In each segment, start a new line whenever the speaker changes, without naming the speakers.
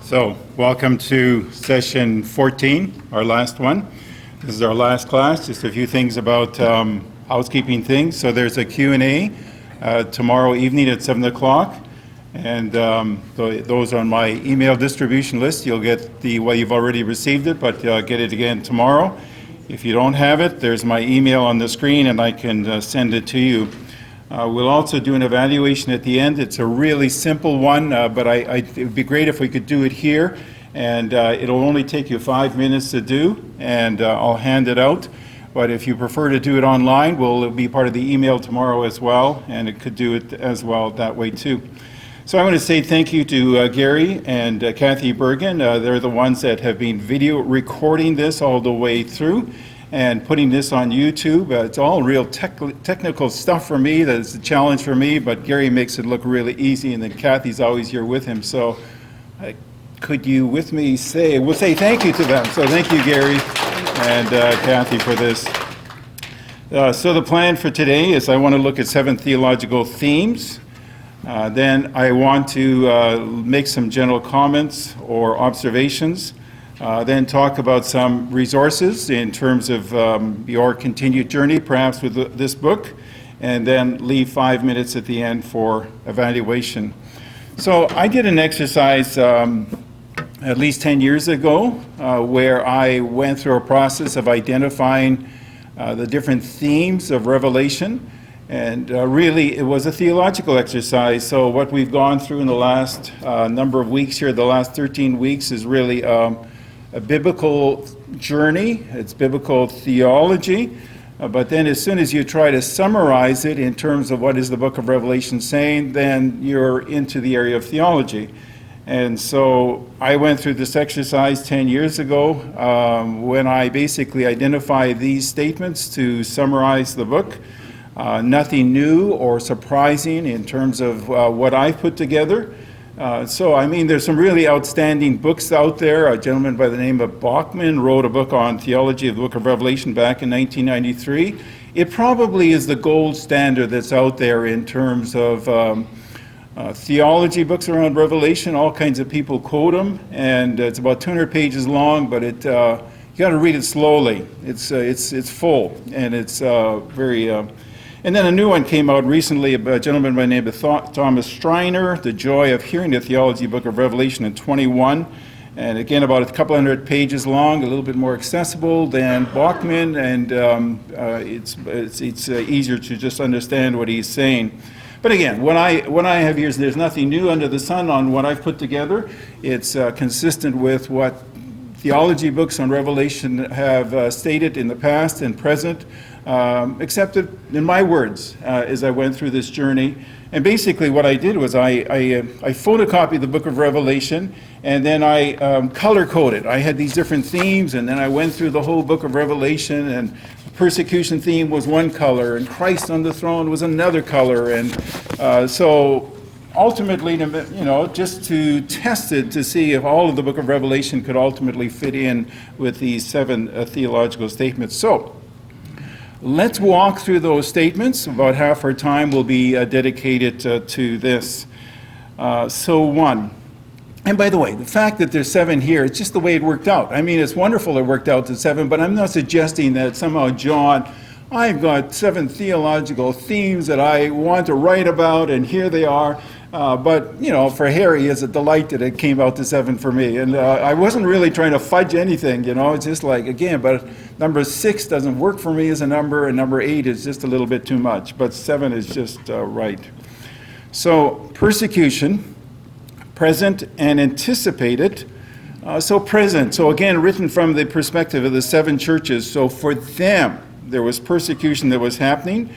So, welcome to session 14, our last one. This is our last class. Just a few things about housekeeping things. So there's a Q&A tomorrow evening at 7 o'clock. And those on my email distribution list, you'll get you've already received it, but get it again tomorrow. If you don't have it, there's my email on the screen and I can send it to you. We'll also do an evaluation at the end. It's a really simple one, but it would be great if we could do it here. And it'll only take you 5 minutes to do, and I'll hand it out. But if you prefer to do it online, it'll be part of the email tomorrow as well, and it could do it as well that way too. So I want to say thank you to Gary and Kathy Bergen. They're the ones that have been video recording this all the way through and putting this on YouTube. It's all real technical stuff for me. That's a challenge for me, but Gary makes it look really easy, and then Kathy's always here with him. So could you with me we'll say thank you to them. So thank you, Gary and Kathy, for this. So the plan for today is I want to look at 7 theological themes. Then I want to make some general comments or observations. Then talk about some resources in terms of your continued journey, perhaps with this book, and then leave 5 minutes at the end for evaluation. So I did an exercise at least 10 years ago where I went through a process of identifying the different themes of Revelation, and really it was a theological exercise. So what we've gone through in the last number of weeks here, the last 13 weeks, is really a biblical journey. It's biblical theology, but then as soon as you try to summarize it in terms of what is the book of Revelation saying, then you're into the area of theology. And so I went through this exercise 10 years ago when I basically identified these statements to summarize the book. Nothing new or surprising in terms of what I put together. There's some really outstanding books out there. A gentleman by the name of Bachman wrote a book on theology of the book of Revelation back in 1993. It probably is the gold standard that's out there in terms of theology books around Revelation. All kinds of people quote them, and it's about 200 pages long, but you got to read it slowly. It's full, and it's very... And then a new one came out recently, a gentleman by the name of Thomas Strauss, The Joy of Hearing the Theology Book of Revelation in 21. And again, about a couple hundred pages long, a little bit more accessible than Bachman, and it's easier to just understand what he's saying. But again, when I have here, there's nothing new under the sun on what I've put together. It's consistent with what theology books on Revelation have stated in the past and present, except in my words as I went through this journey. And basically what I did was I photocopied the book of Revelation, and then I color-coded. I had these different themes, and then I went through the whole book of Revelation, and the persecution theme was one color, and Christ on the throne was another color. And so ultimately, just to test it to see if all of the book of Revelation could ultimately fit in with these 7 theological statements. So let's walk through those statements. About half our time will be dedicated to this. So 1. And by the way, the fact that there's 7 here, it's just the way it worked out. I mean, it's wonderful it worked out to 7, but I'm not suggesting that somehow, John, I've got 7 theological themes that I want to write about, and here they are. But, for Harry, it's a delight that it came out to 7 for me. And I wasn't really trying to fudge anything, It's just like, again, but number 6 doesn't work for me as a number, and number 8 is just a little bit too much. But 7 is just right. So, persecution, present and anticipated. So present. So again, written from the perspective of the 7 churches. So for them, there was persecution that was happening.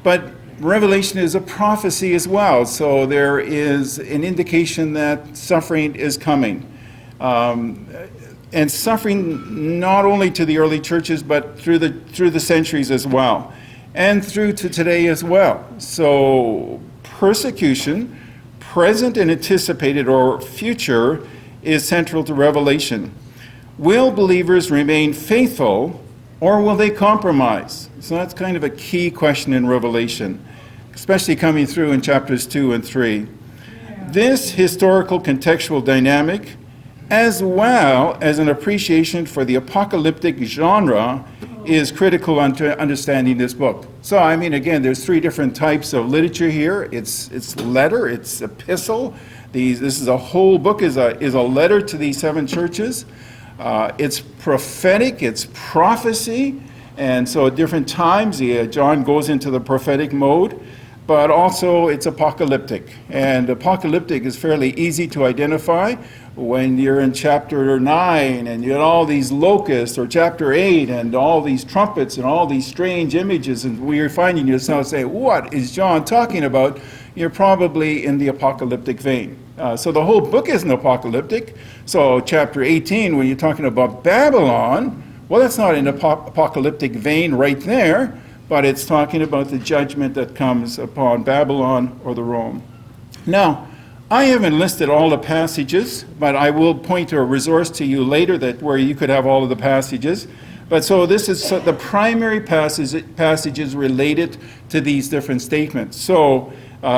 But Revelation is a prophecy as well, so there is an indication that suffering is coming. And suffering not only to the early churches, but through the centuries as well, and through to today as well. So persecution, present and anticipated or future, is central to Revelation. Will believers remain faithful, or will they compromise? So that's kind of a key question in Revelation, especially coming through in chapters 2 and 3. This historical contextual dynamic as well as an appreciation for the apocalyptic genre is critical to understanding this book. So, I mean, again, there's three different types of literature here. It's letter, it's epistle. This is a whole book is a letter to these seven churches. It's prophetic, it's prophecy, and so at different times John goes into the prophetic mode, but also it's apocalyptic. And apocalyptic is fairly easy to identify when you're in chapter 9 and you have all these locusts, or chapter 8 and all these trumpets and all these strange images, and we're finding yourself say, what is John talking about? You're probably in the apocalyptic vein. So the whole book isn't apocalyptic. So chapter 18, when you're talking about Babylon, well, that's not an apocalyptic vein right there, but it's talking about the judgment that comes upon Babylon or the Rome. Now, I haven't listed all the passages, but I will point to a resource to you later where you could have all of the passages. But so this is the primary passages related to these different statements. So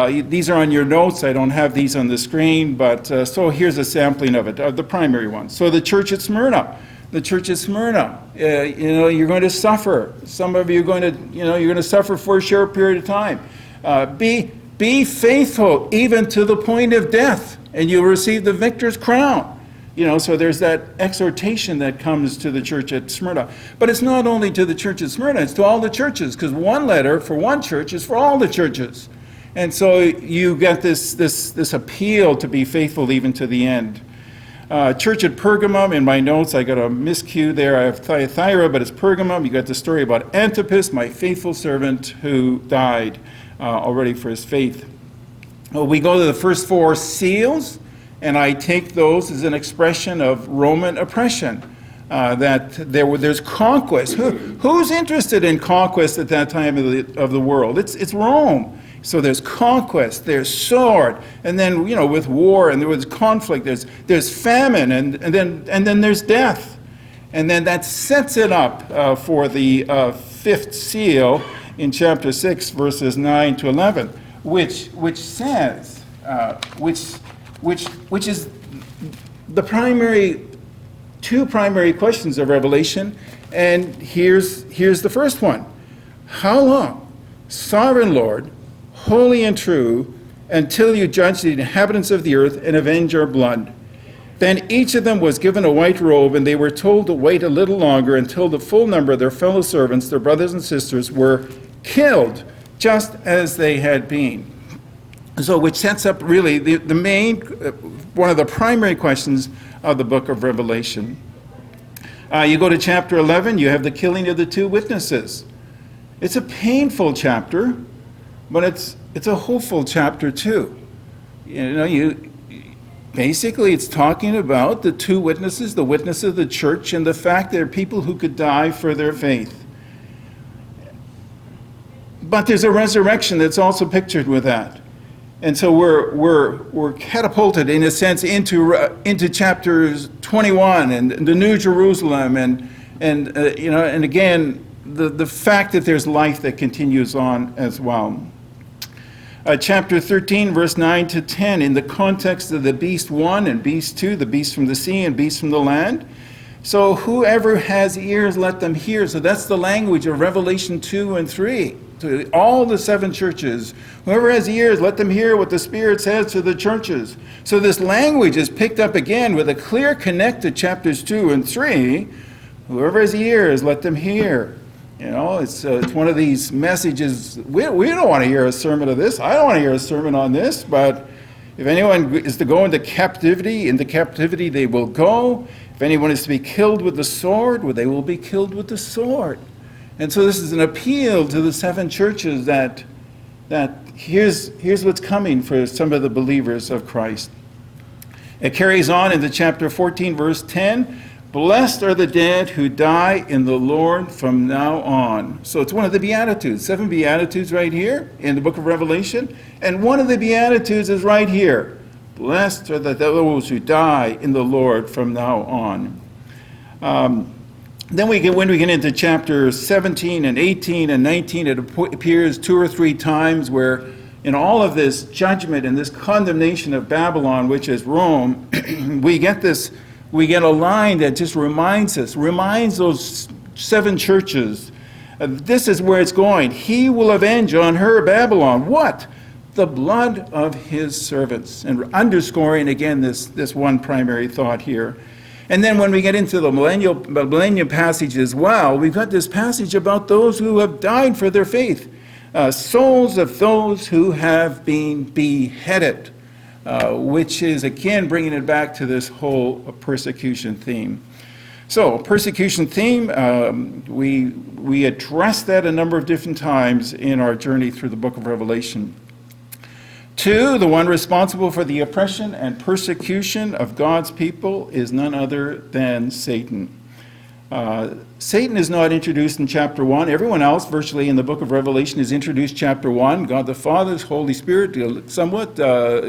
these are on your notes. I don't have these on the screen, but so here's a sampling of it, of the primary ones. So the church at Smyrna. The church at Smyrna, you're going to suffer. Some of you are going to, you're going to suffer for a short period of time. Be faithful even to the point of death, and you'll receive the victor's crown. So there's that exhortation that comes to the church at Smyrna. But it's not only to the church at Smyrna, it's to all the churches, because one letter for one church is for all the churches. And so you get this appeal to be faithful even to the end. Church at Pergamum, in my notes, I got a miscue there. I have Thyatira, but it's Pergamum. You got the story about Antipas, my faithful servant, who died already for his faith. We go to the first four seals, and I take those as an expression of Roman oppression, that there's conquest. Who's interested in conquest at that time of the world? It's Rome. So there's conquest, there's sword, and then with war and there was conflict, there's famine, and then there's death, and then that sets it up for the fifth seal in chapter 6, verses 9 to 11, which says which is the two primary questions of Revelation, and here's the first one: how long, sovereign Lord, holy and true, until you judge the inhabitants of the earth and avenge our blood? Then each of them was given a white robe, and they were told to wait a little longer until the full number of their fellow servants, their brothers and sisters, were killed, just as they had been. So which sets up really the main, one of the primary questions of the book of Revelation. You go to chapter 11, you have the killing of the two witnesses. It's a painful chapter, but it's a hopeful chapter too. Basically it's talking about the two witnesses, the witness of the church, and the fact there are people who could die for their faith. But there's a resurrection that's also pictured with that. And so we're catapulted in a sense into chapters 21 and the New Jerusalem and again the fact that there's life that continues on as well. Chapter 13, verse 9 to 10, in the context of the beast 1 and beast 2, the beast from the sea and beast from the land. So whoever has ears, let them hear. So that's the language of Revelation 2 and 3. To all the seven churches, whoever has ears, let them hear what the Spirit says to the churches. So this language is picked up again with a clear connect to chapters 2 and 3. Whoever has ears, let them hear. It's one of these messages. We don't want to hear a sermon of this. I don't want to hear a sermon on this, but if anyone is to go into captivity they will go. If anyone is to be killed with the sword, well, they will be killed with the sword. And so this is an appeal to the seven churches that here's what's coming for some of the believers of Christ. It carries on into chapter 14, verse 10. Blessed are the dead who die in the Lord from now on. So it's one of the Beatitudes, 7 Beatitudes right here in the book of Revelation. And one of the Beatitudes is right here. Blessed are those who die in the Lord from now on. Then when we get into chapter 17 and 18 and 19, it appears 2 or 3 times where in all of this judgment and this condemnation of Babylon, which is Rome, we get this we get a line that just reminds those 7 churches, this is where it's going. He will avenge on her, Babylon, what? The blood of his servants. And underscoring again this one primary thought here. And then when we get into the millennial passage as well, we've got this passage about those who have died for their faith. Souls of those who have been beheaded, which is again bringing it back to this whole persecution theme. So, persecution theme, we addressed that a number of different times in our journey through the book of Revelation. 2, the one responsible for the oppression and persecution of God's people is none other than Satan. Satan is not introduced in chapter 1. Everyone else, virtually in the book of Revelation, is introduced chapter 1. God the Father, Holy Spirit, somewhat.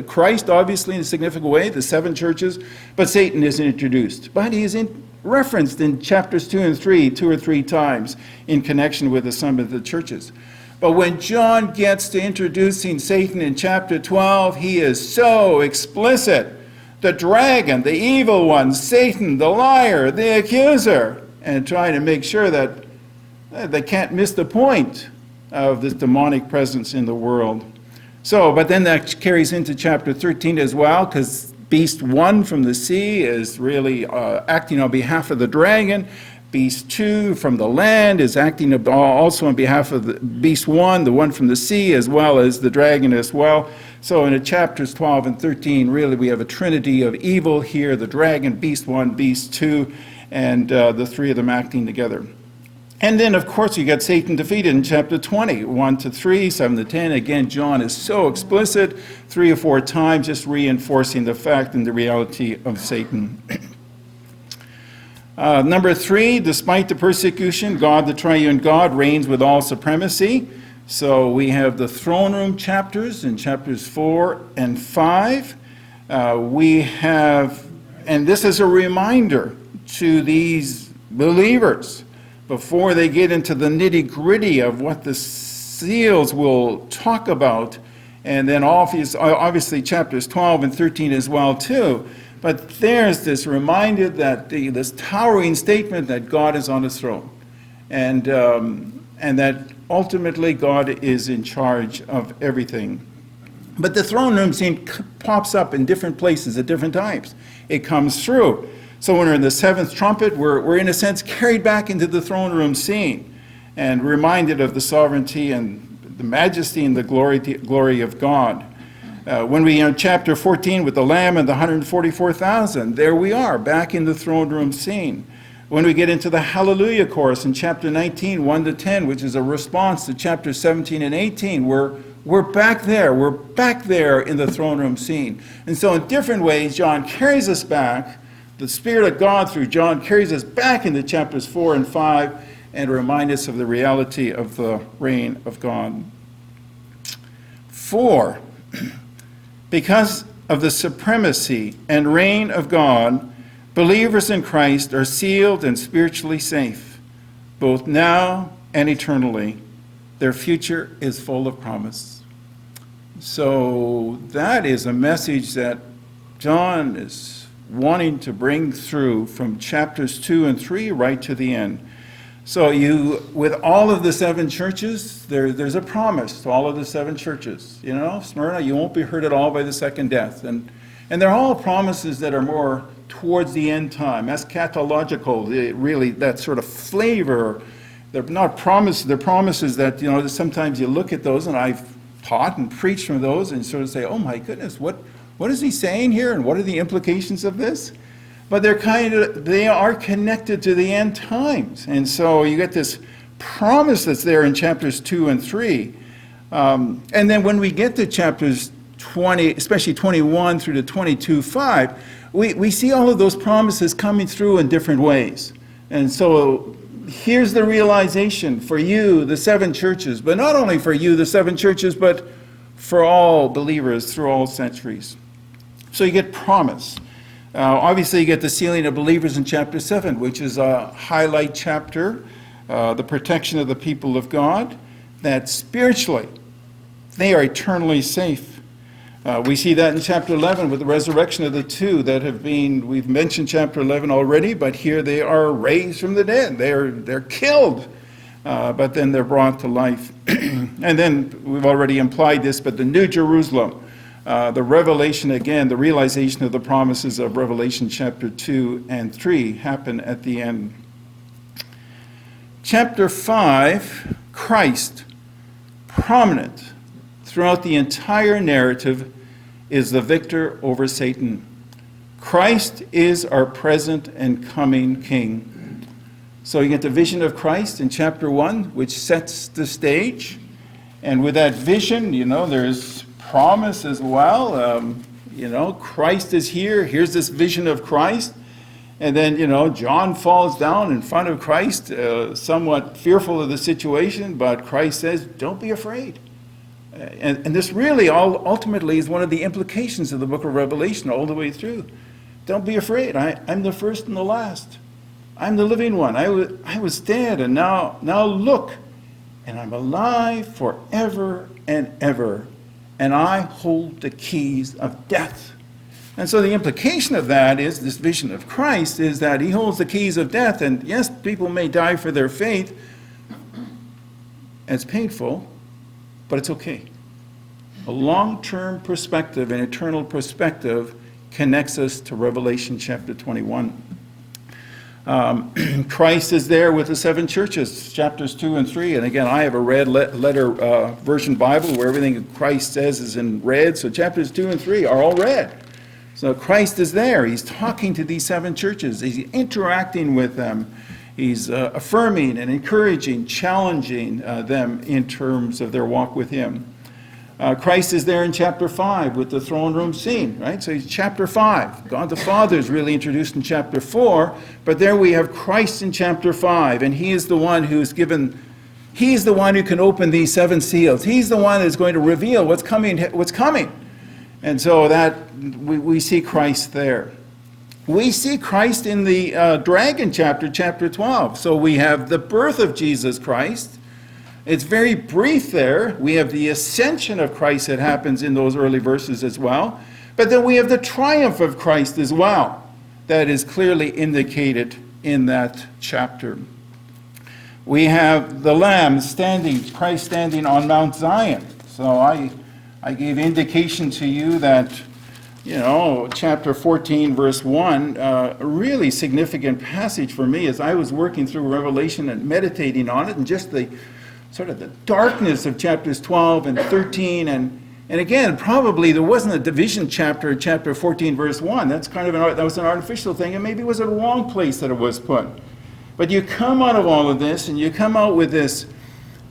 Christ, obviously, in a significant way, the 7 churches. But Satan isn't introduced. But he is referenced in chapters 2 and 3, 2 or 3 times, in connection with some of the churches. But when John gets to introducing Satan in chapter 12, he is so explicit. The dragon, the evil one, Satan, the liar, the accuser, and trying to make sure that they can't miss the point of this demonic presence in the world. So, but then that carries into chapter 13 as well, because beast 1 from the sea is really acting on behalf of the dragon. Beast 2 from the land is acting also on behalf of the beast 1, the one from the sea, as well as the dragon as well. So in chapters 12 and 13, really we have a trinity of evil here, the dragon, beast 1, beast 2, and the 3 of them acting together. And then, of course, you got Satan defeated in chapter 20, 1 to 3, 7 to 10. Again, John is so explicit, 3 or 4 times, just reinforcing the fact and the reality of Satan. Number 3, despite the persecution, God, the triune God, reigns with all supremacy. So we have the throne room chapters in chapters 4 and 5. We have, and this is a reminder to these believers before they get into the nitty-gritty of what the seals will talk about, and then obviously chapters 12 and 13 as well too. But there's this reminder that this towering statement that God is on his throne, and that ultimately God is in charge of everything. But the throne room scene pops up in different places at different times. It comes through. So when we're in the 7th trumpet, we're in a sense carried back into the throne room scene and reminded of the sovereignty and the majesty and the glory of God. When we in chapter 14 with the Lamb and the 144,000, there we are, back in the throne room scene. When we get into the Hallelujah chorus in chapter 19, 1 to 10, which is a response to chapter 17 and 18, we're back there. We're back there in the throne room scene. And so in different ways, John carries us back. The Spirit of God through John carries us back into chapters 4 and 5 and reminds us of the reality of the reign of God. 4. Because of the supremacy and reign of God, believers in Christ are sealed and spiritually safe, both now and eternally. Their future is full of promise. So that is a message that John is wanting to bring through from chapters 2 and 3 right to the end. So with all of the 7 churches, there's a promise to all of the 7 churches. You know, Smyrna, you won't be hurt at all by the second death. And they're all promises that are more towards the end time, eschatological, really that sort of flavor. They're not promises, they're promises that, you know, sometimes you look at those, and I've taught and preached from those and sort of say, oh my goodness, what is he saying here, and what are the implications of this? But they are connected to the end times. And so you get this promise that's there in chapters 2 and 3. And then when we get to chapters 20, especially 21 through to 22:5, we see all of those promises coming through in different ways. And so here's the realization for you, the 7 churches, but not only for you, the 7 churches, but for all believers through all centuries. So you get promise. Obviously, you get the sealing of believers in chapter 7, which is a highlight chapter, the protection of the people of God, that spiritually they are eternally safe. We see that in chapter 11 with the resurrection of the two that have been, we've mentioned chapter 11 already, but here they are raised from the dead. They're killed, but then they're brought to life. And then we've already implied this, but the New Jerusalem, the revelation again, the realization of the promises of Revelation chapter 2 and 3 happen at the end. Chapter 5, Christ, prominent throughout the entire narrative, is the victor over Satan. Christ is our present and coming King. So you get the vision of Christ in chapter 1, which sets the stage. And with that vision, there's promise as well. Christ is here. Here's this vision of Christ. And then, John falls down in front of Christ, somewhat fearful of the situation, but Christ says, don't be afraid. And this really ultimately is one of the implications of the book of Revelation all the way through. Don't be afraid. I'm the first and the last. I'm the living one. I was dead, and now look, and I'm alive forever and ever, and I hold the keys of death. And so the implication of that is, this vision of Christ is that he holds the keys of death, and yes, people may die for their faith. It's painful, but it's okay. A long-term perspective, an eternal perspective, connects us to Revelation chapter 21. Christ is there with the seven churches, chapters 2 and 3. And again, I have a red letter version Bible where everything Christ says is in red. So chapters 2 and 3 are all red. So Christ is there. He's talking to these seven churches. He's interacting with them. He's affirming and encouraging, challenging them in terms of their walk with him. Christ is there in chapter 5 with the throne room scene, right? So he's chapter 5. God the Father is really introduced in chapter 4, but there we have Christ in chapter 5, and he is the one who's given, he's the one who can open these seven seals. He's the one that's going to reveal what's coming. And so that we see Christ there. We see Christ in the dragon chapter 12. So we have the birth of Jesus Christ. It's very brief there. We have the ascension of Christ that happens in those early verses as well. But then we have the triumph of Christ as well. That is clearly indicated in that chapter. We have the Lamb standing, Christ standing on Mount Zion. So I gave indication to you that, chapter 14, verse 1, a really significant passage for me as I was working through Revelation and meditating on it, and just the sort of the darkness of chapters 12 and 13, and again, probably there wasn't a division chapter in chapter 14, verse 1. That's kind of that was an artificial thing, and maybe it was a wrong place that it was put. But you come out of all of this, and you come out with this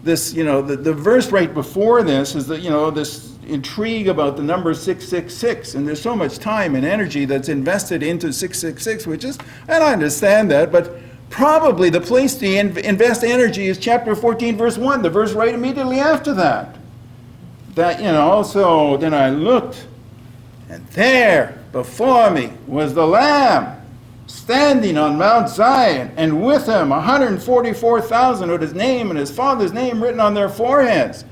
the verse right before this is this intrigue about the number 666, and there's so much time and energy that's invested into 666, which is, and I understand that, but probably the place to invest energy is chapter 14, verse 1, the verse right immediately after that. So then I looked, and there before me was the Lamb standing on Mount Zion, and with him 144,000 with his name and his father's name written on their foreheads.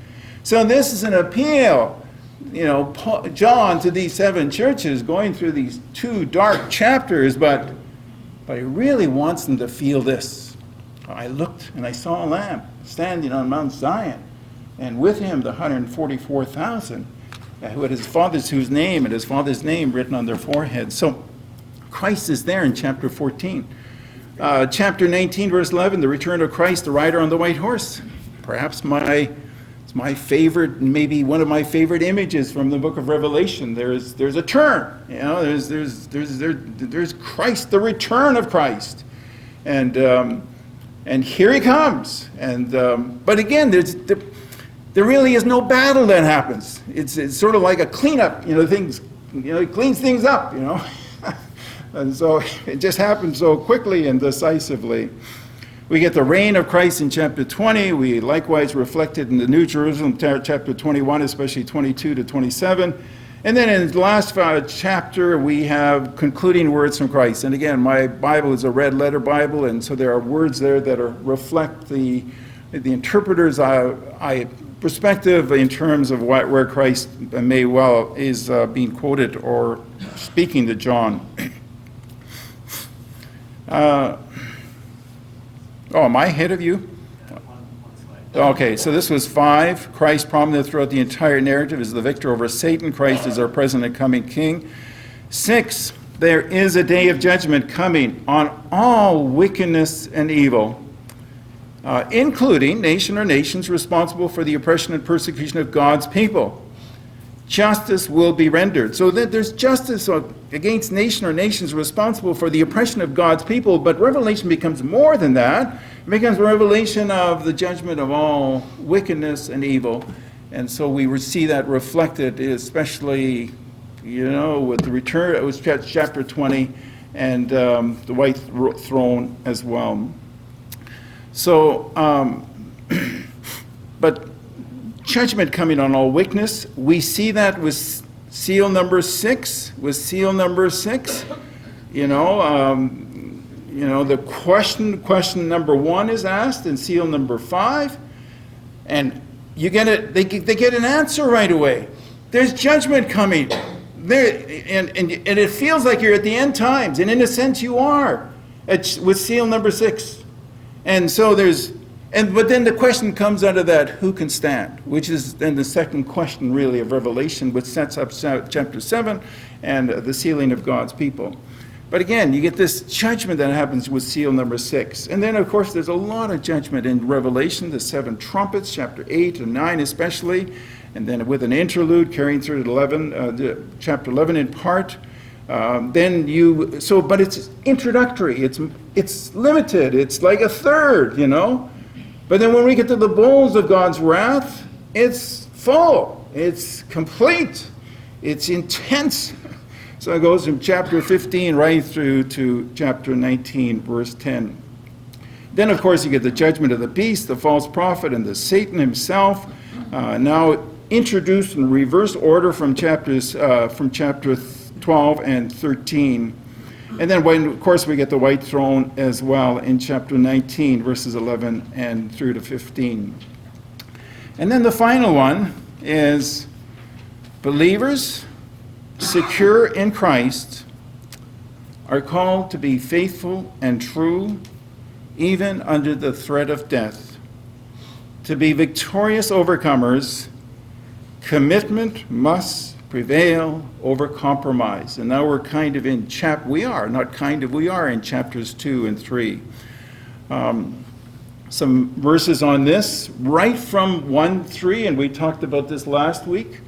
So this is an appeal, John to these seven churches going through these two dark chapters, but he really wants them to feel this. I looked and I saw a Lamb standing on Mount Zion, and with him the 144,000 who had his father's name written on their foreheads. So Christ is there in chapter 14. Chapter 19, verse 11, the return of Christ, the rider on the white horse. Perhaps my favorite, maybe one of my favorite images from the book of Revelation. There's a turn, there's Christ, the return of Christ, and here he comes. But again, there really is no battle that happens. It's sort of like a cleanup, things, he cleans things up, and so it just happens so quickly and decisively. We get the reign of Christ in chapter 20. We likewise reflected in the New Jerusalem, chapter 21, especially 22 to 27. And then in the last chapter, we have concluding words from Christ. And again, my Bible is a red letter Bible, and so there are words there that reflect the the interpreter's perspective in terms of where Christ may well is being quoted or speaking to John. Am I ahead of you? Okay, so this was 5. Christ prominent throughout the entire narrative is the victor over Satan. Christ is our present and coming king. 6, there is a day of judgment coming on all wickedness and evil, including nation or nations responsible for the oppression and persecution of God's people. Justice will be rendered. So that there's justice against nation or nations responsible for the oppression of God's people, but Revelation becomes more than that. It becomes a revelation of the judgment of all wickedness and evil. And so we see that reflected, especially, with the return, it was chapter 20, and the white throne as well. So, but judgment coming on all wickedness, we see that with seal number 6, the question number 1 is asked in seal number 5, and you get it. They get an answer right away. There's judgment coming there, and it feels like you're at the end times, and in a sense you are with seal number 6. And so but then the question comes out of that: who can stand? Which is then the second question, really, of Revelation, which sets up chapter 7 and the sealing of God's people. But again, you get this judgment that happens with seal number 6. And then, of course, there's a lot of judgment in Revelation, the 7 trumpets, chapter 8 and 9 especially, and then with an interlude carrying through to chapter 11 in part. But it's introductory. It's limited. It's like a third, But then when we get to the bowls of God's wrath, it's full. It's complete. It's intense. So it goes from chapter 15 right through to chapter 19, verse 10. Then, of course, you get the judgment of the beast, the false prophet, and the Satan himself, now introduced in reverse order from chapter 12 and 13. And then, of course, we get the white throne as well in chapter 19, verses 11 and through to 15. And then the final one is believers secure in Christ are called to be faithful and true, even under the threat of death. To be victorious overcomers, commitment must prevail over compromise. And now we're kind of in we are in chapters 2 and 3. Some verses on this, right from 1:3, and we talked about this last week.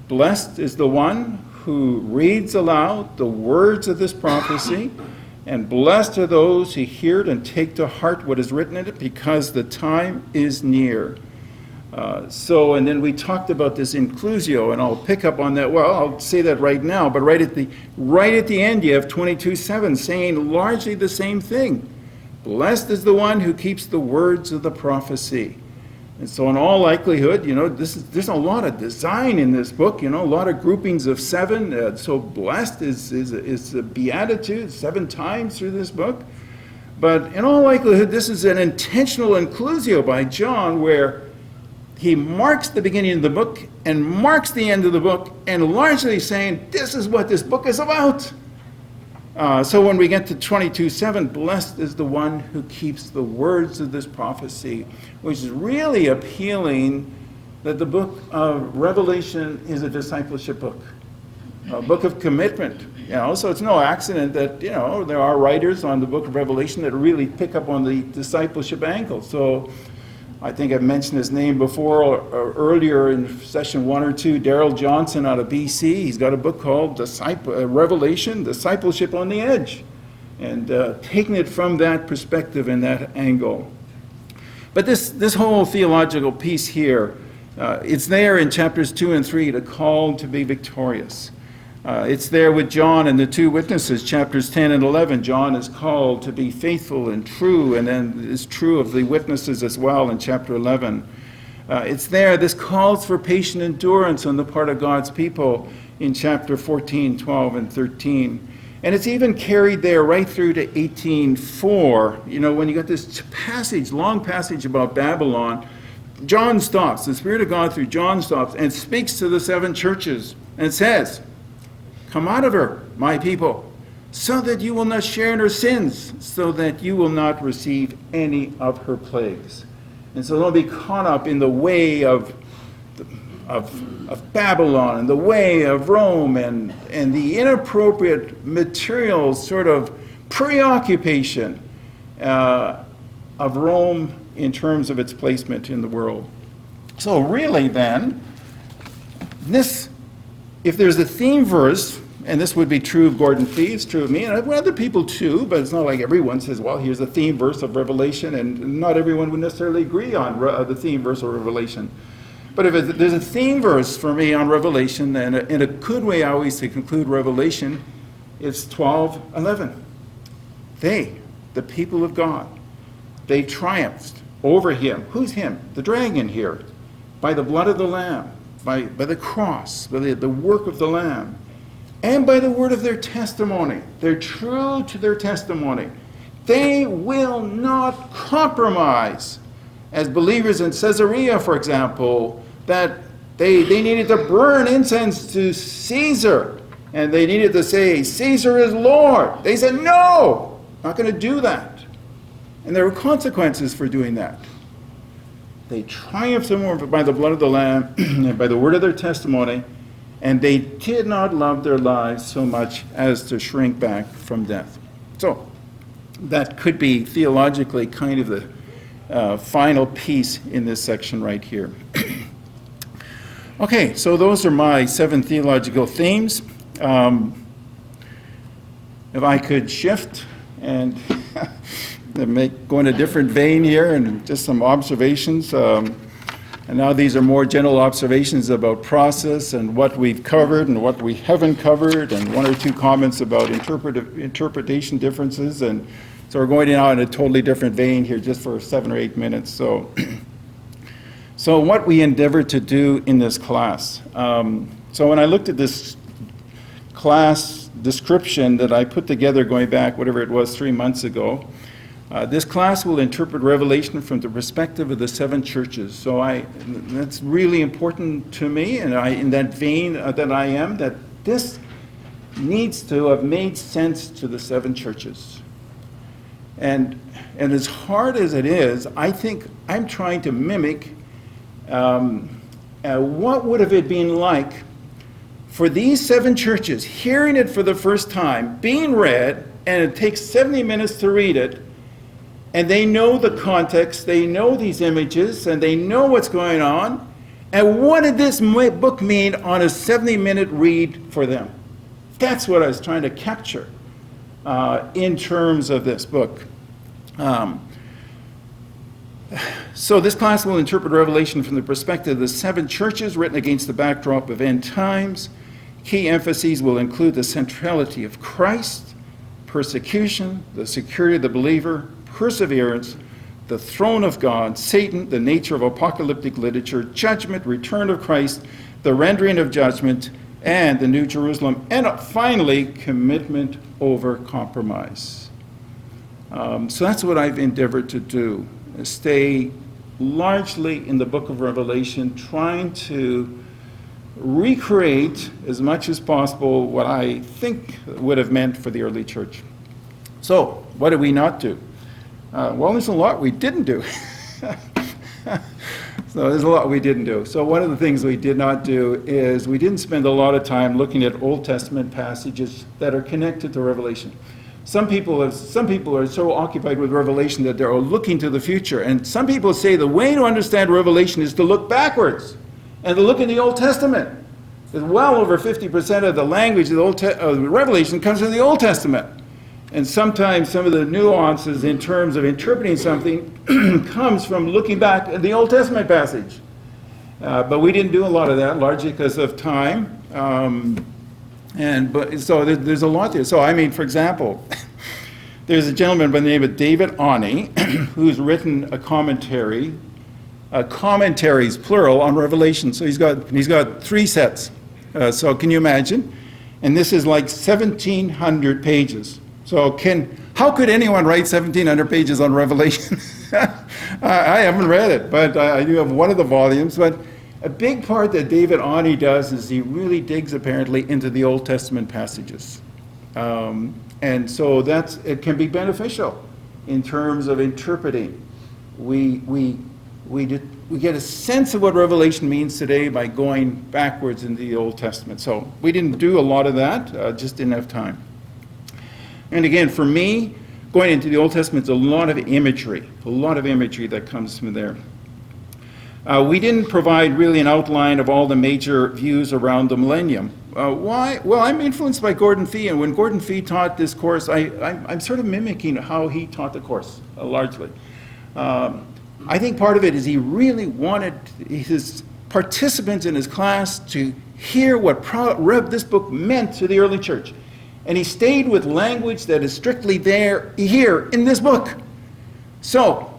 Blessed is the one who reads aloud the words of this prophecy, and blessed are those who hear it and take to heart what is written in it, because the time is near. And then we talked about this inclusio, and I'll pick up on that. Well, I'll say that right now, but right at the end, you have 22:7 saying largely the same thing. Blessed is the one who keeps the words of the prophecy. And so in all likelihood, there's a lot of design in this book, a lot of groupings of 7. So blessed is a beatitude 7 times through this book. But in all likelihood, this is an intentional inclusio by John, where he marks the beginning of the book and marks the end of the book, and largely saying, this is what this book is about. So when we get to 22:7, blessed is the one who keeps the words of this prophecy, which is really appealing that the book of Revelation is a discipleship book, a book of commitment. So it's no accident that, there are writers on the book of Revelation that really pick up on the discipleship angle. So I think I've mentioned his name before or earlier in session 1 or 2, Darrell Johnson out of BC. He's got a book called Revelation, Discipleship on the Edge, and taking it from that perspective and that angle. But this whole theological piece here, it's there in chapters 2 and 3, to call to be victorious. It's there with John and the 2 witnesses, chapters 10 and 11. John is called to be faithful and true, and then is true of the witnesses as well in chapter 11. It's there. This calls for patient endurance on the part of God's people in chapter 14, 12, and 13. And it's even carried there right through to 18:4. You know, when you got this passage, long passage about Babylon, John stops, the Spirit of God through John stops and speaks to the 7 churches and says, "Come out of her, my people, so that you will not share in her sins, so that you will not receive any of her plagues." And so don't be caught up in the way of Babylon and the way of Rome and the inappropriate material sort of preoccupation of Rome in terms of its placement in the world. So really then, if there's a theme verse, and this would be true of Gordon Fee, it's true of me, and other people too, but it's not like everyone says, well, here's a theme verse of Revelation, and not everyone would necessarily agree on the theme verse of Revelation. But if there's a theme verse for me on Revelation, and in a good way I always to conclude Revelation, it's 12:11. They, the people of God, they triumphed over him. Who's him? The dragon here. By the blood of the Lamb, by the cross, by the work of the Lamb, and by the word of their testimony. They're true to their testimony. They will not compromise. As believers in Caesarea, for example, that they needed to burn incense to Caesar, and they needed to say, "Caesar is Lord." They said, "No, not going to do that." And there were consequences for doing that. They triumphed by the blood of the Lamb and by the word of their testimony, and they did not love their lives so much as to shrink back from death. So that could be theologically kind of the final piece in this section right here. Okay, so those are my 7 theological themes. If I could shift and go in a different vein here and just some observations. And now these are more general observations about process and what we've covered and what we haven't covered, and 1 or 2 comments about interpretation differences. And so we're going out in a totally different vein here just for 7 or 8 minutes. So what we endeavored to do in this class. So when I looked at this class description that I put together going back, whatever it was, 3 months ago, this class will interpret Revelation from the perspective of the 7 churches. So that's really important to me, and in that vein that I am, that this needs to have made sense to the 7 churches. And as hard as it is, I think I'm trying to mimic what would have it been like for these 7 churches, hearing it for the first time, being read, and it takes 70 minutes to read it, and they know the context, they know these images, and they know what's going on, and what did this book mean on a 70-minute read for them? That's what I was trying to capture in terms of this book. So this class will interpret Revelation from the perspective of the 7 churches written against the backdrop of end times. Key emphases will include the centrality of Christ, persecution, the security of the believer, perseverance, the throne of God, Satan, the nature of apocalyptic literature, judgment, return of Christ, the rendering of judgment, and the New Jerusalem, and finally, commitment over compromise. So that's what I've endeavored to do. Stay largely in the book of Revelation, trying to recreate as much as possible what I think would have meant for the early church. So, what did we not do? Well, there's a lot we didn't do. So there's a lot we didn't do. So one of the things we did not do is we didn't spend a lot of time looking at Old Testament passages that are connected to Revelation. Some people are so occupied with Revelation that they're looking to the future. And some people say the way to understand Revelation is to look backwards and to look in the Old Testament. Well over 50% of the language of Revelation comes from the Old Testament. And sometimes some of the nuances in terms of interpreting something comes from looking back at the Old Testament passage. But we didn't do a lot of that, largely because of time. So there's a lot there. So, I mean, for example, there's a gentleman by the name of David Ani who's written a commentary, commentaries, plural, on Revelation. So he's got 3 sets. So can you imagine? And this is like 1,700 pages. So how could anyone write 1,700 pages on Revelation? I haven't read it, but I do have one of the volumes. But a big part that David Ani does is he really digs apparently into the Old Testament passages. And so it can be beneficial in terms of interpreting. We get a sense of what Revelation means today by going backwards into the Old Testament. So we didn't do a lot of that, just didn't have time. And again, for me, going into the Old Testament is a lot of imagery that comes from there. We didn't provide really an outline of all the major views around the millennium. Why? Well, I'm influenced by Gordon Fee, and when Gordon Fee taught this course, I'm sort of mimicking how he taught the course, largely. I think part of it is he really wanted his participants in his class to hear what this book meant to the early church. And he stayed with language that is strictly here in this book. So,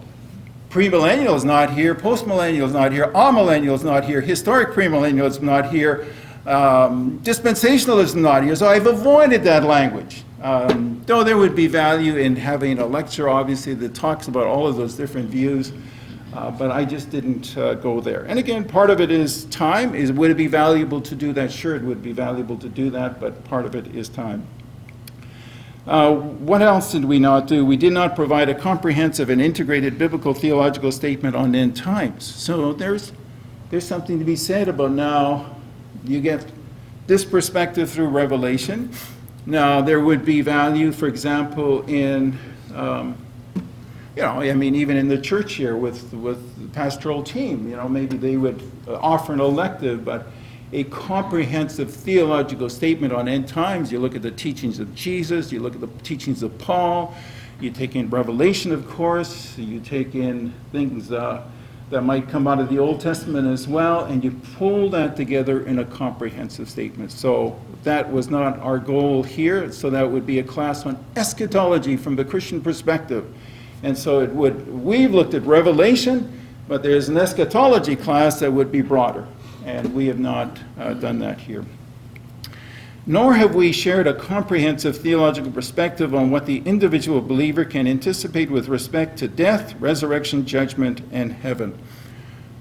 premillennial is not here, postmillennial is not here, amillennial is not here, historic premillennial is not here, dispensationalism is not here. So I've avoided that language. Though there would be value in having a lecture, obviously, that talks about all of those different views, but I just didn't go there. And again, part of it is time. Would it be valuable to do that? Sure, it would be valuable to do that, but part of it is time. What else did we not do? We did not provide a comprehensive and integrated biblical theological statement on end times. So there's something to be said about now you get this perspective through Revelation. Now, there would be value, for example, in, even in the church here with the pastoral team, maybe they would offer an elective, but a comprehensive theological statement on end times. You look at the teachings of Jesus, you look at the teachings of Paul, you take in Revelation, of course, you take in things that might come out of the Old Testament as well, and you pull that together in a comprehensive statement. So that was not our goal here, so that would be a class on eschatology from the Christian perspective. And so we've looked at Revelation, but there's an eschatology class that would be broader, and we have not done that here. Nor have we shared a comprehensive theological perspective on what the individual believer can anticipate with respect to death, resurrection, judgment, and heaven.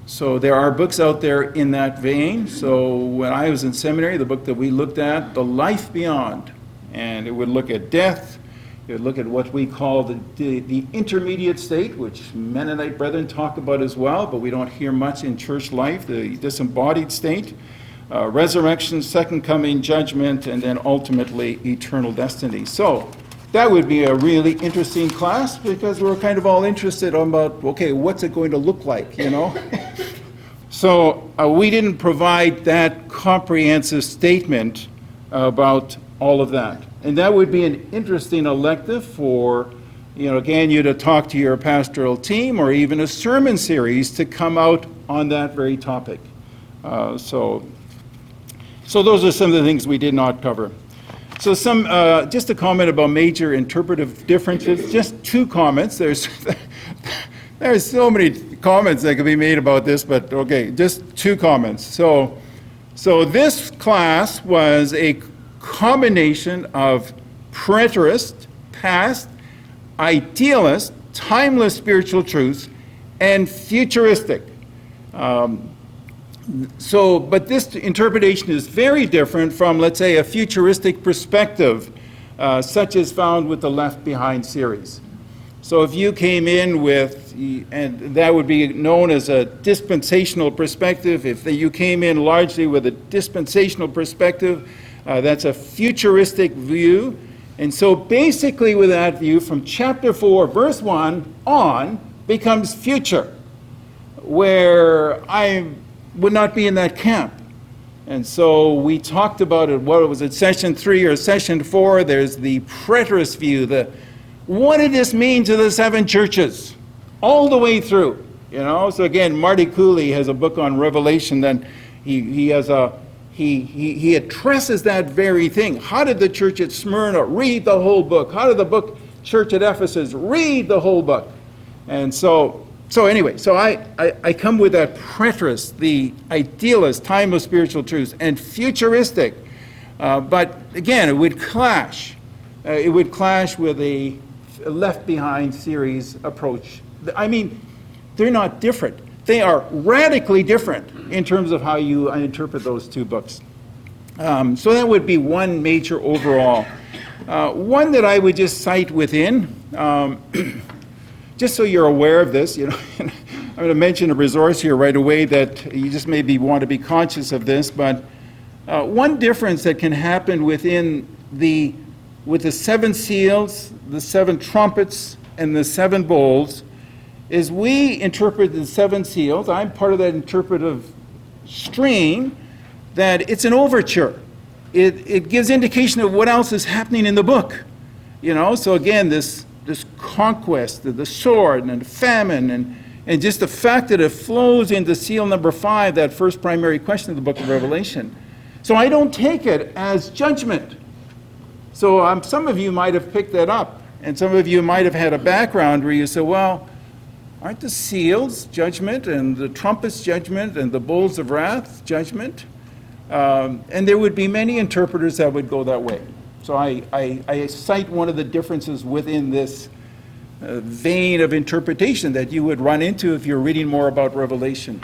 So there are books out there in that vein. So when I was in seminary, the book that we looked at, The Life Beyond, and it would look at death, it would look at what we call the intermediate state, which Mennonite brethren talk about as well, but we don't hear much in church life, the disembodied state. Resurrection, second coming, judgment, and then ultimately eternal destiny. So that would be a really interesting class because we're kind of all interested about, okay, what's it going to look like, So we didn't provide that comprehensive statement about all of that. And that would be an interesting elective for, again, you to talk to your pastoral team or even a sermon series to come out on that very topic. So those are some of the things we did not cover. So just a comment about major interpretive differences. Just two comments. There's so many comments that could be made about this, but okay, just two comments. So this class was a combination of preterist, past, idealist, timeless spiritual truths, and futuristic. But this interpretation is very different from, let's say, a futuristic perspective, such as found with the Left Behind series. So if you came in with, and that would be known as a dispensational perspective, if you came in largely with a dispensational perspective, that's a futuristic view. And so basically with that view, from chapter 4, verse 1 on, becomes future, where I would not be in that camp. And so we talked about it, what was it, session 3 or session 4, there's the preterist view, what did this mean to the 7 churches? All the way through, So again, Marty Cooley has a book on Revelation, then he addresses that very thing. How did the church at Smyrna read the whole book? How did the church at Ephesus read the whole book? And so anyway, I come with that preterist, the idealist, time of spiritual truths, and futuristic, But again, it would clash. It would clash with a Left Behind series approach. I mean, they're not different. They are radically different in terms of how you interpret those two books. So that would be one major overall. One that I would just cite within, just so you're aware of this, I'm going to mention a resource here right away that you just maybe want to be conscious of this, but one difference that can happen with the 7 seals, the 7 trumpets, and the 7 bowls is we interpret the 7 seals. I'm part of that interpretive stream, that it's an overture. It gives indication of what else is happening in the book. So again, this conquest, the sword and the famine, and just the fact that it flows into seal number 5, that first primary question of the book of Revelation. So I don't take it as judgment. So some of you might have picked that up, and some of you might have had a background where you say, well, aren't the seals judgment, and the trumpets judgment, and the bowls of wrath judgment? And there would be many interpreters that would go that way. So I cite one of the differences within this vein of interpretation that you would run into if you're reading more about Revelation.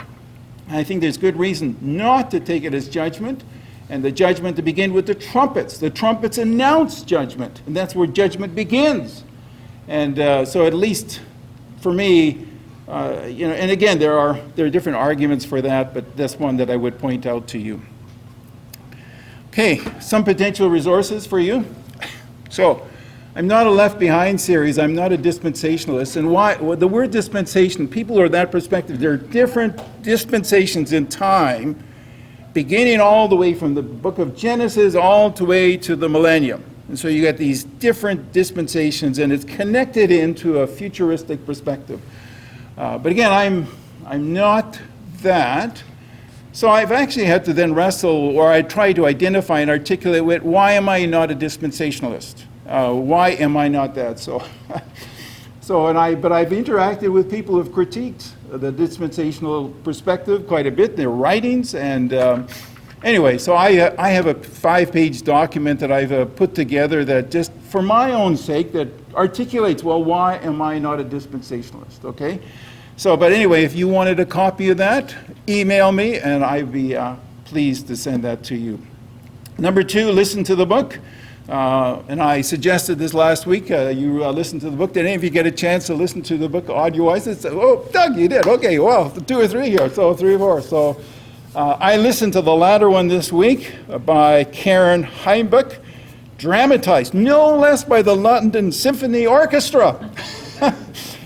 And I think there's good reason not to take it as judgment, and the judgment to begin with the trumpets. The trumpets announce judgment, and that's where judgment begins. And so at least for me, and again, there are different arguments for that, but that's one that I would point out to you. Okay, some potential resources for you. So, I'm not a Left Behind series, I'm not a dispensationalist. And why? Well, the word dispensation, people are that perspective. There are different dispensations in time, beginning all the way from the book of Genesis all the way to the millennium. And so you got these different dispensations, and it's connected into a futuristic perspective. But again, I'm not that. So I've actually had to then wrestle, or I try to identify and articulate with, why am I not a dispensationalist? Why am I not that? But I've interacted with people who have critiqued the dispensational perspective quite a bit in their writings, and anyway, so I have a 5-page document that I've put together that just for my own sake that articulates, well, why am I not a dispensationalist, okay? So, but anyway, if you wanted a copy of that, email me, and I'd be pleased to send that to you. Number 2, listen to the book. And I suggested this last week, you listen to the book. Did any of you get a chance to listen to the book audio-wise? Oh, Doug, you did. Okay, well, 2 or 3 here, so 3 or 4. So I listened to the latter one this week by Karen Heimbuch, dramatized, no less by the London Symphony Orchestra.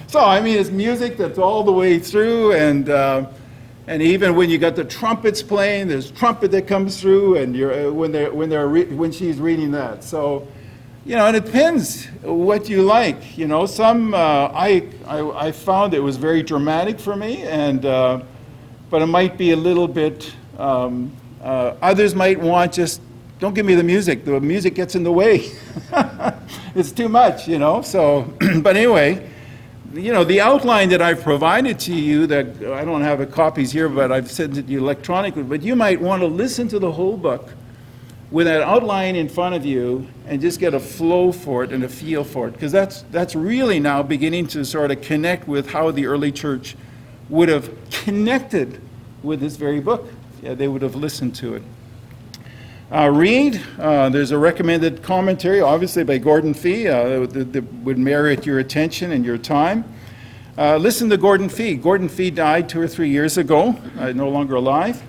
So, I mean, it's music that's all the way through, and even when you got the trumpets playing, there's trumpet that comes through, and when she's reading that. So, and it depends what you like. Some I found it was very dramatic for me, and but it might be a little bit. Others might want just don't give me the music. The music gets in the way. It's too much, So, but anyway. The outline that I've provided to you, that I don't have the copies here, but I've sent it to you electronically, but you might want to listen to the whole book with that outline in front of you and just get a flow for it and a feel for it, because that's really now beginning to sort of connect with how the early church would have connected with this very book. Yeah, they would have listened to it. Read. There's a recommended commentary, obviously by Gordon Fee, that would merit your attention and your time. Listen to Gordon Fee. Gordon Fee died 2 or 3 years ago, no longer alive.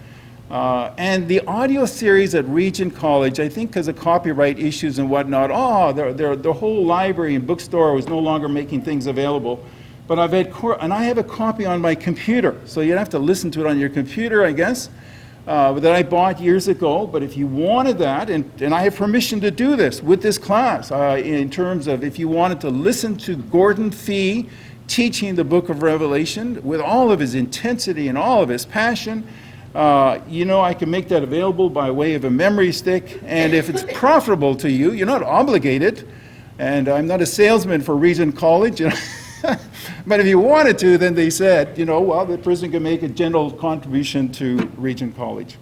And the audio series at Regent College, I think because of copyright issues and whatnot, the whole library and bookstore was no longer making things available. But I have a copy on my computer, so you'd have to listen to it on your computer, I guess. That I bought years ago, but if you wanted that, and I have permission to do this with this class, in terms of if you wanted to listen to Gordon Fee teaching the book of Revelation with all of his intensity and all of his passion, I can make that available by way of a memory stick, and if it's profitable to you, you're not obligated, and I'm not a salesman for Regent College, but if you wanted to, then they said, the person can make a general contribution to Regent College.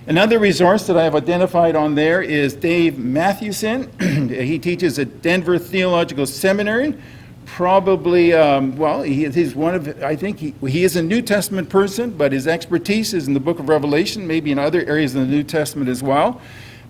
Another resource that I have identified on there is Dave Mathewson. He teaches at Denver Theological Seminary. Probably, he's one of, I think he is a New Testament person, but his expertise is in the book of Revelation, maybe in other areas of the New Testament as well.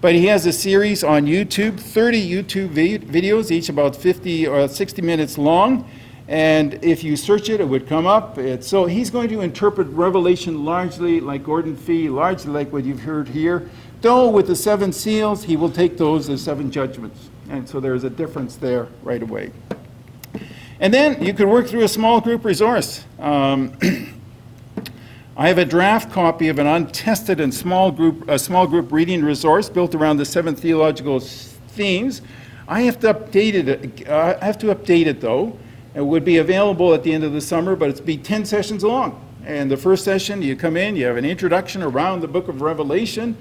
But he has a series on YouTube, 30 YouTube videos, each about 50 or 60 minutes long. And if you search it, it would come up. So he's going to interpret Revelation largely like Gordon Fee, largely like what you've heard here. Though with the 7 seals, he will take those as 7 judgments. And so there's a difference there right away. And then you could work through a small group resource. I have a draft copy of an untested and small group reading resource built around the 7 theological themes. I have to update it though. It would be available at the end of the summer, but it's be 10 sessions long. And the first session, you come in, you have an introduction around the book of Revelation.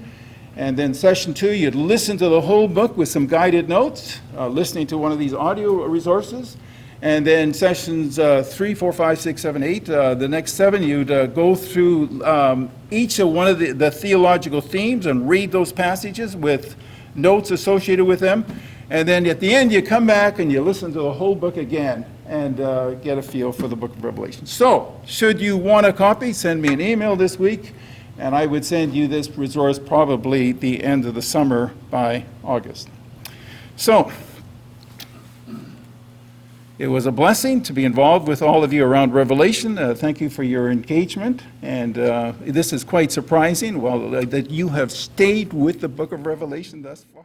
And then session 2, you'd listen to the whole book with some guided notes, listening to one of these audio resources. And then sessions 3, 4, 5, 6, 7, 8, the next 7, you'd go through each of one of the theological themes and read those passages with notes associated with them. And then at the end, you come back and you listen to the whole book again and get a feel for the book of Revelation. So, should you want a copy, send me an email this week, and I would send you this resource probably the end of the summer by August. So, it was a blessing to be involved with all of you around Revelation. Thank you for your engagement. And this is quite surprising, that you have stayed with the book of Revelation thus far.